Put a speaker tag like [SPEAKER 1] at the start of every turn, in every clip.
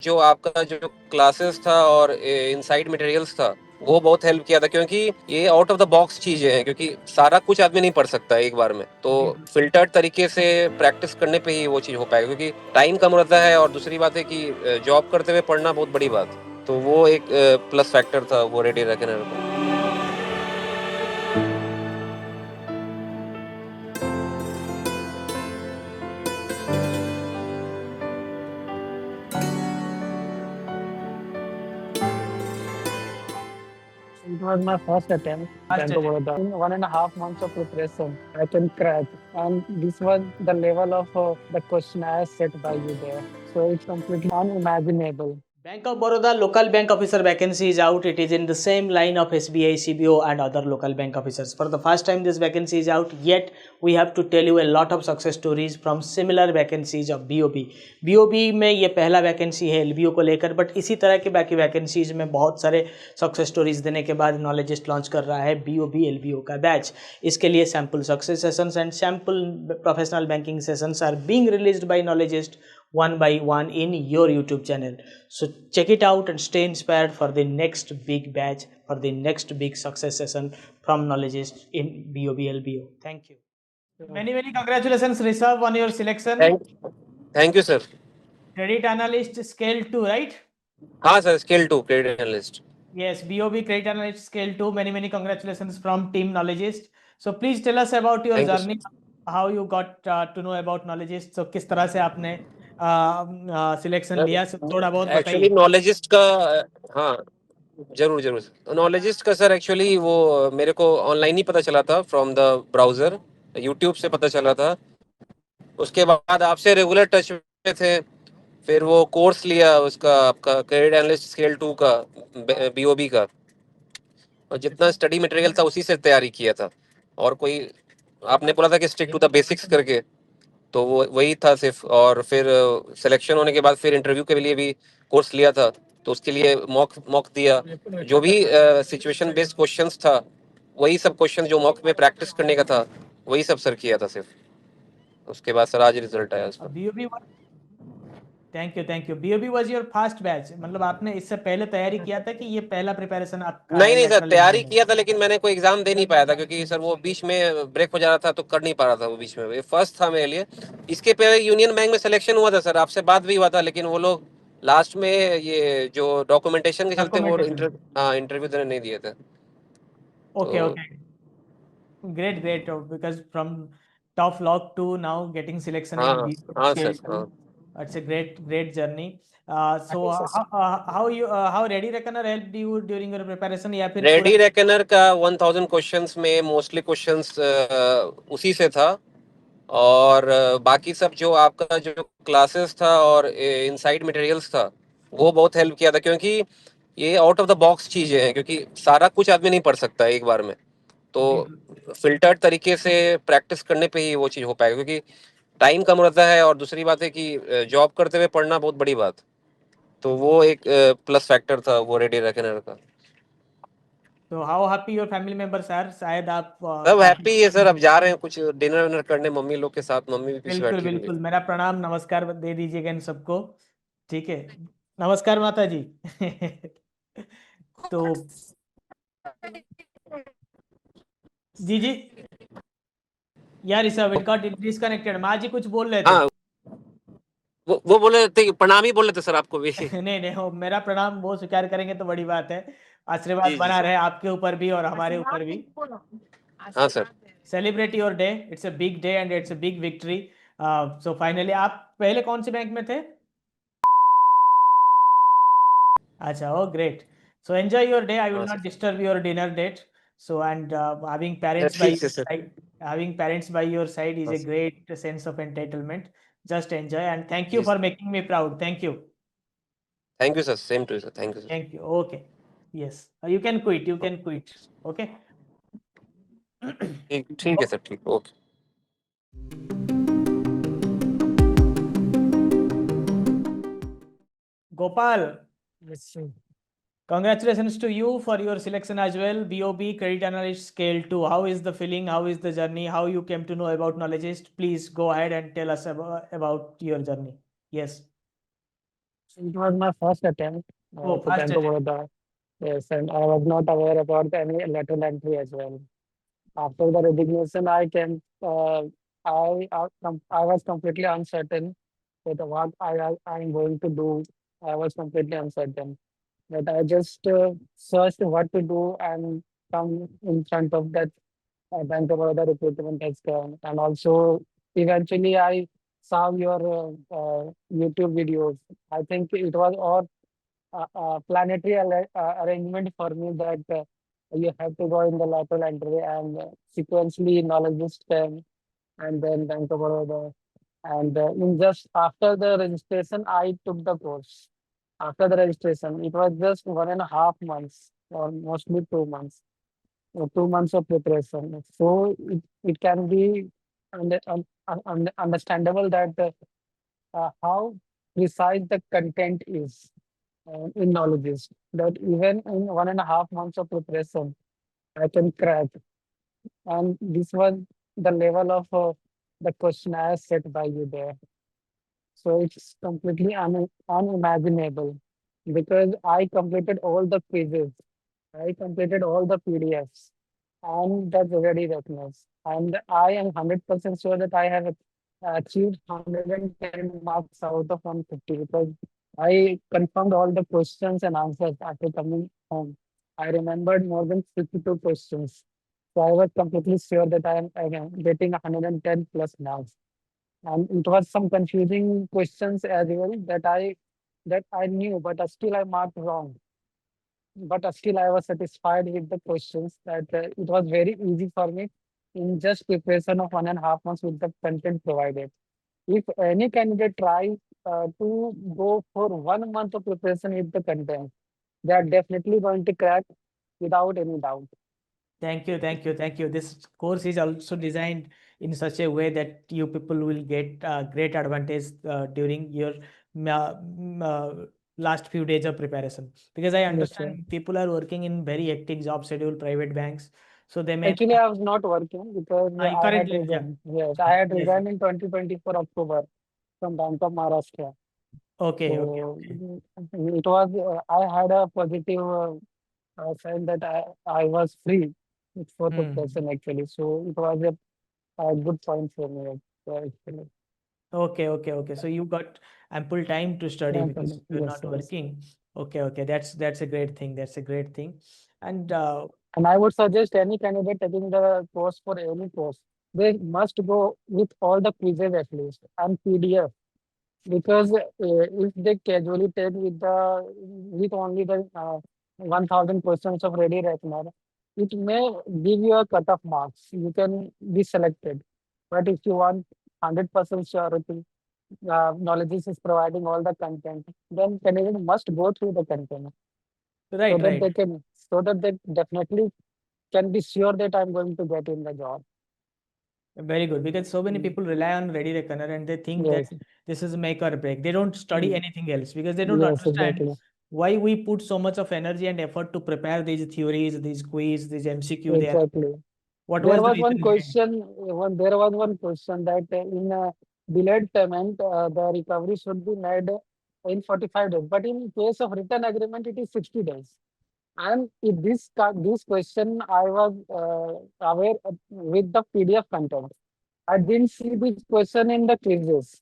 [SPEAKER 1] जो आपका जो क्लासेस था और इनसाइड मटेरियल्स था वो बहुत हेल्प किया था, क्योंकि ये आउट ऑफ द बॉक्स चीजें हैं, क्योंकि सारा कुछ आदमी नहीं पढ़ सकता एक बार में, तो फिल्टर्ड तरीके से प्रैक्टिस करने पे ही वो चीज हो पाएगा, क्योंकि टाइम कम रहता है और दूसरी बात है कि जॉब करते हुए पढ़ना बहुत बड़ी बात, तो वो एक प्लस फैक्टर था वो रेडी रखने का।
[SPEAKER 2] It was my first attempt. Bank of Baroda. In 1.5 months of preparation, I can crack. And this was the level of the questionnaire set by you there. So it's completely unimaginable.
[SPEAKER 3] Bank of Baroda local bank officer vacancy is out. It is in the same line of SBI, CBO and other local bank officers. For the first time this vacancy is out, yet we have to tell you a lot of success stories from similar vacancies of BOB. BOB में ये पहला vacancy है LBO को लेकर, but इसी तरह के बाकी वैकेंसीज में बहुत सारे सक्सेस स्टोरीज देने के बाद नॉलेजिस्ट लॉन्च कर रहा है BOB LBO का बैच. इसके लिए sample success sessions and sample professional banking sessions are being released by Knowledgist one by one in your YouTube channel. So check it out and stay inspired for the next big batch, for the next big success session from Knowledgist in BOB LBO. Thank you. Many congratulations, Rishabh, on your selection.
[SPEAKER 1] Thank you sir.
[SPEAKER 3] Credit analyst scale 2, right?
[SPEAKER 1] हाँ sir, scale 2 credit analyst.
[SPEAKER 3] Yes, BOB credit analyst scale 2. Many congratulations from team Knowledgist. So please tell us about your
[SPEAKER 1] Thank you,
[SPEAKER 3] journey, how you got to know about Knowledgist. So किस तरह से आपने selection लिया, थोड़ा बहुत
[SPEAKER 1] actually
[SPEAKER 3] बताइए.
[SPEAKER 1] नॉलेजिस्ट का, हाँ जरूर जरूर, नॉलेजिस्ट का सर एक्चुअली वो मेरे को ऑनलाइन ही पता चला था, फ्रॉम द ब्राउजर, यूट्यूब से पता चला था. उसके बाद आपसे रेगुलर टच में थे, फिर वो कोर्स लिया उसका, आपका क्रेडिट एनालिस्ट स्केल 2 का, BOB का, और जितना स्टडी मटेरियल था उसी से तैयारी किया था. और कोई, आपने बोला था कि स्टिक टू द बेसिक्स करके, तो वो वही था सिर्फ. और फिर सिलेक्शन होने के बाद फिर इंटरव्यू के लिए भी कोर्स लिया था, तो उसके लिए मॉक मॉक दिया. जो भी सिचुएशन बेस्ड क्वेश्चंस था, वही सब क्वेश्चन जो मॉक में प्रैक्टिस करने का था, वही सब सर किया था सिर्फ. उसके बाद सर आज रिजल्ट आया उसका.
[SPEAKER 3] BOB, thank you. BOB was your first batch, मतलब आपने इससे पहले तैयारी किया था कि ये पहला प्रिपरेशन आपका है?
[SPEAKER 1] नहीं सर,
[SPEAKER 3] lateral
[SPEAKER 1] तैयारी
[SPEAKER 3] exam
[SPEAKER 1] किया था, लेकिन मैंने कोई एग्जाम दे नहीं पाया था, क्योंकि सर वो बीच में ब्रेक हो जा रहा था, तो कर नहीं पा रहा था वो बीच में. ये फर्स्ट था मेरे लिए. इसके पहले यूनियन बैंक में सिलेक्शन हुआ था सर, आपसे बात भी हुआ था, लेकिन वो लोग लास्ट में ये जो डॉक्यूमेंटेशन के चलते वो इंटरव्यू देने नहीं दिए थे.
[SPEAKER 3] Okay,
[SPEAKER 1] तो
[SPEAKER 3] great. Because from tough luck to now getting selection
[SPEAKER 1] हाँ
[SPEAKER 3] in
[SPEAKER 1] हाँ
[SPEAKER 3] scale
[SPEAKER 1] सर,
[SPEAKER 3] 2,
[SPEAKER 1] हाँ.
[SPEAKER 3] it's a great journey. So how ready reckoner helped you during your preparation, या फिर
[SPEAKER 1] रेडी
[SPEAKER 3] पूरा
[SPEAKER 1] रेकनर का 1000 क्वेश्चंस में मोस्टली क्वेश्चंस उसी से था. और बाकी सब जो आपका जो क्लासेस था और इनसाइड मटेरियल्स था वो बहुत हेल्प किया था, क्योंकि ये आउट ऑफ द बॉक्स चीजें हैं, क्योंकि सारा कुछ आदमी नहीं पढ़ सकता एक बार में, तो फिल्टर्ड तरीके से प्रैक्टिस करने पे ही वो चीज हो पाएगा, क्योंकि टाइम कम रहता है और दूसरी बात है कि जॉब करते हुए पढ़ना बहुत बड़ी बात, तो वो एक प्लस फैक्टर था वो रेडी रेकनर का.
[SPEAKER 3] तो how happy your family members are? शायद आप
[SPEAKER 1] सब हैप्पी है सर. अब जा रहे हैं कुछ डिनर विनर करने मम्मी लोग के साथ, मम्मी भी पीछे बैठी हुई है.
[SPEAKER 3] बिल्कुल मेरा प्रणाम नमस्कार दे दीजिएगा इन सबको. ठीक है, नमस्कार माता जी. तो जी यार, इस इट गॉट डिस्कनेक्टेड. माँ जी कुछ बोल रहे थे.
[SPEAKER 1] हाँ, वो बोल रहे थे, प्रणाम ही बोल रहे थे सर आपको भी.
[SPEAKER 3] नहीं, वो मेरा प्रणाम वो स्वीकार करेंगे तो बड़ी बात है. आशीर्वाद
[SPEAKER 1] जी
[SPEAKER 3] बना
[SPEAKER 1] सर.
[SPEAKER 3] रहे आपके ऊपर भी और हमारे ऊपर भी.
[SPEAKER 1] हाँ sir.
[SPEAKER 3] Celebrate your day, it's a big day and it's a big victory. So finally, आप पहले कौन से बैंक में थे? अच्छा, oh great. So enjoy your day. I will
[SPEAKER 1] हाँ
[SPEAKER 3] not
[SPEAKER 1] sir.
[SPEAKER 3] disturb your dinner date. So, and having parents by
[SPEAKER 1] ठीक है
[SPEAKER 3] your
[SPEAKER 1] sir.
[SPEAKER 3] side, having parents by your side is
[SPEAKER 1] हाँ
[SPEAKER 3] a
[SPEAKER 1] sir.
[SPEAKER 3] great sense of entitlement. Just enjoy and thank you
[SPEAKER 1] जी
[SPEAKER 3] for
[SPEAKER 1] sir.
[SPEAKER 3] making me proud. Thank you.
[SPEAKER 1] Thank you sir. Same to you sir. Thank you sir.
[SPEAKER 3] Thank you. Okay. Yes. You can quit. You can quit. Okay.
[SPEAKER 1] ठीक ठीक है sir. ठीक, okay.
[SPEAKER 3] Gopal,
[SPEAKER 2] Yes, sir.
[SPEAKER 3] congratulations to you for your selection as well. BOB Credit Analyst Scale 2. How is the feeling? How is the journey? How you came to know about Knowledgist? Please go ahead and tell us about your journey. Yes.
[SPEAKER 2] It was my first attempt
[SPEAKER 3] Oh,
[SPEAKER 2] to
[SPEAKER 3] first
[SPEAKER 2] Bank of
[SPEAKER 3] attempt.
[SPEAKER 2] Baroda. Yes, and I was not aware about any lateral entry as well. After the resignation, I was completely uncertain with what I am going to do. I was completely uncertain. But I just searched what to do and come in front of that Bank of Baroda recruitment has come. And also, eventually, I saw your YouTube videos. I think it was all planetary arrangement for me that you have to go in the lateral entry and sequentially Knowledgist came and then Bank of Baroda. And in just after the registration, I took the course. After the registration, it was just 1.5 months or mostly 2 months, 2 months of preparation. So it can be understandable that how precise the content is in Knowledgist. That even in 1.5 months of preparation, I can crack. And this was the level of the questionnaire set by you there. So it's completely unimaginable because I completed all the quizzes. I completed all the PDFs and that's already readiness. And I am 100% sure that I have achieved 110 marks out of 150 because I confirmed all the questions and answers after coming home. I remembered more than 52 questions. So I was completely sure that I am getting 110 plus marks. And it was some confusing questions as well that I knew, but still I marked wrong. But still I was satisfied with the questions that it was very easy for me in just preparation of 1.5 months with the content provided. If any candidate tries to go for 1 month of preparation with the content, they are definitely going to crack without any doubt.
[SPEAKER 3] Thank you, thank you, thank you. This course is also designed in such a way that you people will get great advantage during your last few days of preparation. Because I
[SPEAKER 2] Yes, sir.
[SPEAKER 3] understand people are working in very hectic job schedule, private banks, so they may
[SPEAKER 2] Actually, I was not working because I had
[SPEAKER 3] currently, yeah.
[SPEAKER 2] resigned. Yes, I had
[SPEAKER 3] Yes.
[SPEAKER 2] resigned in 2024 October from Bank of Maharashtra.
[SPEAKER 3] Okay, okay,
[SPEAKER 2] So
[SPEAKER 3] okay.
[SPEAKER 2] it was, I had a positive sign that I was free for the
[SPEAKER 3] Hmm.
[SPEAKER 2] person actually. So it was a good point for me actually.
[SPEAKER 3] Okay, okay, okay. So you got ample time to study because you're
[SPEAKER 2] Yes,
[SPEAKER 3] not
[SPEAKER 2] yes.
[SPEAKER 3] working. Okay, okay. That's a great thing. That's a great thing. And
[SPEAKER 2] And I would suggest any candidate taking the course for any course, they must go with all the quizzes at least and PDF. Because if they casually take with only the 1,000 questions of ready reckoner, it may give you a cut of marks. You can be selected. But if you want 100% surety, knowledge is providing all the content, then candidate must go through the content so
[SPEAKER 3] right,
[SPEAKER 2] that
[SPEAKER 3] right.
[SPEAKER 2] they definitely can be sure that I'm going to get in the job.
[SPEAKER 3] Very good, because so many
[SPEAKER 2] Mm.
[SPEAKER 3] people rely on Ready Reckoner and they think that
[SPEAKER 2] Yes,
[SPEAKER 3] this is make or break. They don't study
[SPEAKER 2] mm.
[SPEAKER 3] anything else because they don't
[SPEAKER 2] Yes,
[SPEAKER 3] understand
[SPEAKER 2] exactly,
[SPEAKER 3] why we put so much of energy and effort to prepare these theories, these quiz, these MCQ there.
[SPEAKER 2] exactly.
[SPEAKER 3] What
[SPEAKER 2] There
[SPEAKER 3] was the
[SPEAKER 2] was one
[SPEAKER 3] reason behind?
[SPEAKER 2] question. There was one question that in delayed payment, the recovery should be made in 45 days. But in case of written agreement, it is 60 days. And in this question, I was aware with the PDF content. I didn't see this question in the quizzes.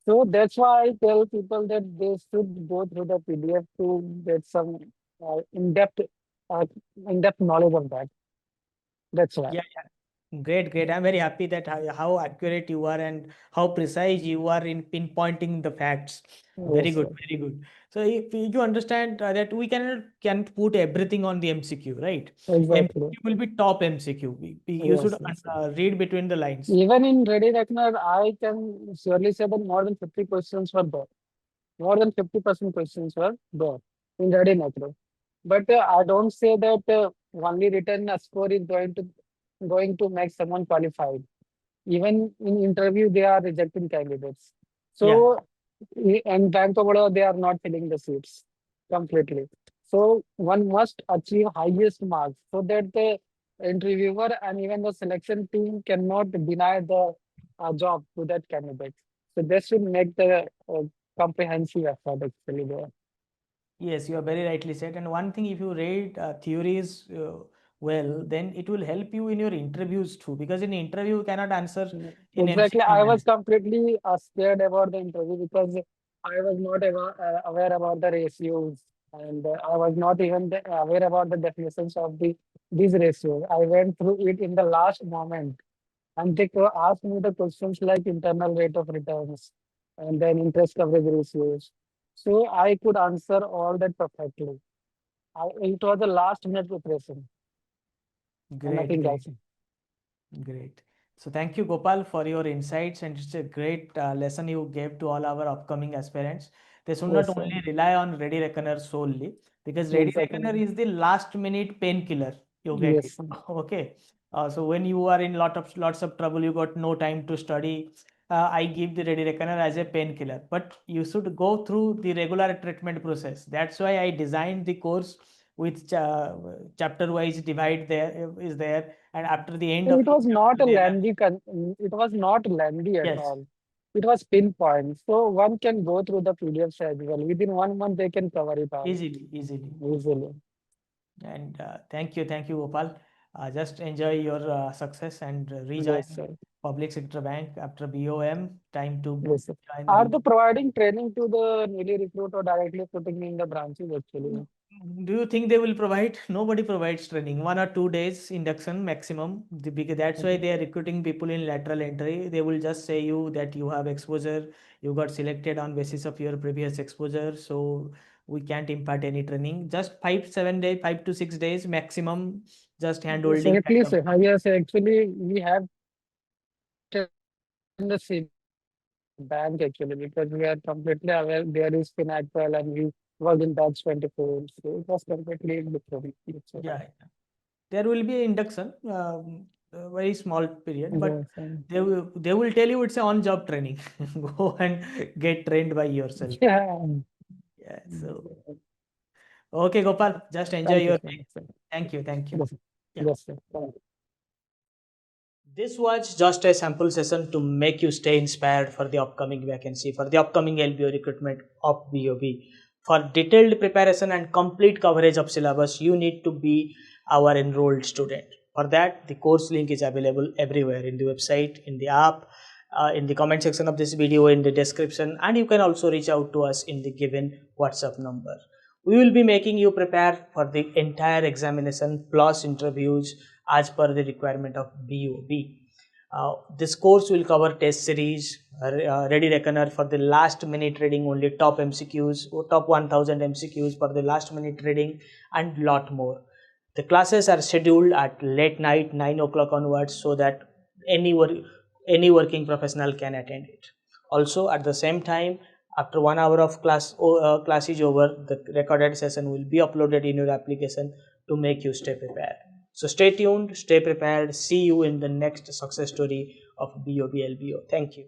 [SPEAKER 2] So that's why I tell people that they should go through the PDF to get some uh, in-depth uh, in-depth knowledge of that. That's why.
[SPEAKER 3] Yeah, yeah. Great, great. I'm very happy that how accurate you are and how precise you are in pinpointing the facts. Very
[SPEAKER 2] Yes,
[SPEAKER 3] good,
[SPEAKER 2] sir.
[SPEAKER 3] very good. So if you understand that we can't put everything on the MCQ, right?
[SPEAKER 2] Exactly.
[SPEAKER 3] MCQ will be top MCQ. You should
[SPEAKER 2] Yes, yes, yes.
[SPEAKER 3] read between the lines.
[SPEAKER 2] Even in Ready Reckoner, I can surely say that more than 50 questions were there. More than 50% questions were there in Ready Reckoner. But I don't say that only written score is going to make someone qualified. Even in interview, they are rejecting candidates.
[SPEAKER 3] Yeah,
[SPEAKER 2] So, and Bank of Baroda, they are not filling the seats completely. So, one must achieve highest marks so that the interviewer and even the selection team cannot deny the job to that candidate. So, they should make the comprehensive effort actually there.
[SPEAKER 3] Yes, you are very rightly said. And one thing, if you read theories well, then it will help you in your interviews too. Because in interview, you cannot answer in
[SPEAKER 2] Exactly.
[SPEAKER 3] MCQ
[SPEAKER 2] I was
[SPEAKER 3] manner.
[SPEAKER 2] completely scared about the interview because I was not aware about the ratios, and I was not even aware about the definitions of these ratios. I went through it in the last moment, and they asked me the questions like internal rate of returns and then interest coverage ratios. So I could answer all that perfectly. It was the last minute preparation and
[SPEAKER 3] Great,
[SPEAKER 2] nothing
[SPEAKER 3] great.
[SPEAKER 2] else.
[SPEAKER 3] Great. So thank you, Gopal, for your insights, and it's a great lesson you gave to all our upcoming aspirants. They should not
[SPEAKER 2] Yes, sir.
[SPEAKER 3] only rely on Ready Reckoner solely, because Ready
[SPEAKER 2] Exactly.
[SPEAKER 3] Reckoner is the last minute painkiller. You get it.
[SPEAKER 2] Yes, sir.
[SPEAKER 3] Okay. So when you are in lots of trouble, you got no time to study. I give the Ready Reckoner as a painkiller, but you should go through the regular treatment process. That's why I designed the course with chapter wise divide there is there, and after the end
[SPEAKER 2] And
[SPEAKER 3] of
[SPEAKER 2] it
[SPEAKER 3] each
[SPEAKER 2] was not
[SPEAKER 3] chapter
[SPEAKER 2] a
[SPEAKER 3] there are,
[SPEAKER 2] lengthy, it was not lengthy at
[SPEAKER 3] yes,
[SPEAKER 2] all. It was pinpoint. So one can go through the PDFs as well. Within 1 month, they can cover it all
[SPEAKER 3] easily.
[SPEAKER 2] easily.
[SPEAKER 3] And thank you, Gopal. Just enjoy your success and rejoin
[SPEAKER 2] Yes, sir.
[SPEAKER 3] public sector bank after BOM. Time to
[SPEAKER 2] Yes, sir.
[SPEAKER 3] join
[SPEAKER 2] Are
[SPEAKER 3] the.
[SPEAKER 2] they providing training to the newly recruit or directly putting in the branches actually?
[SPEAKER 3] Do you think they will provide? Nobody provides training. 1 or 2 days induction maximum. Because that's why they are recruiting people in lateral entry. They will just say you that you have exposure. You got selected on basis of your previous exposure. So we can't impart any training. Just 5 7 days, 5 to 6 days maximum. Just hand
[SPEAKER 2] Yes,
[SPEAKER 3] holding
[SPEAKER 2] at
[SPEAKER 3] kind
[SPEAKER 2] least,
[SPEAKER 3] of.
[SPEAKER 2] yes, actually, we have in the same bank actually because we are completely aware there is Finacle and we work in batch 24. So it was completely different.
[SPEAKER 3] Yeah, there will be induction, a very small period, but
[SPEAKER 2] Yes,
[SPEAKER 3] they will tell you it's a on job training. Go and get trained by yourself.
[SPEAKER 2] yeah.
[SPEAKER 3] Yeah. So okay, Gopal, just enjoy
[SPEAKER 2] Thank you
[SPEAKER 3] your
[SPEAKER 2] so
[SPEAKER 3] day.
[SPEAKER 2] much, sir.
[SPEAKER 3] Thank you. Thank you.
[SPEAKER 2] Yes,
[SPEAKER 3] Yeah.
[SPEAKER 2] yes, sir. Thank you.
[SPEAKER 3] This was just a sample session to make you stay inspired for the upcoming vacancy, for the upcoming LBO recruitment of BOB. For detailed preparation and complete coverage of syllabus, you need to be our enrolled student. For that, the course link is available everywhere in the website, in the app, in the comment section of this video, in the description, and you can also reach out to us in the given WhatsApp number. We will be making you prepare for the entire examination plus interviews as per the requirement of BOB. This course will cover test series, Ready Reckoner for the last minute reading, only top MCQs, or top 1000 MCQs for the last minute reading, and lot more. The classes are scheduled at late night 9 o'clock onwards so that any, any working professional can attend it. Also, at the same time, after 1 hour of class is over, the recorded session will be uploaded in your application to make you stay prepared. So stay tuned, stay prepared. See you in the next success story of BOB LBO. Thank you.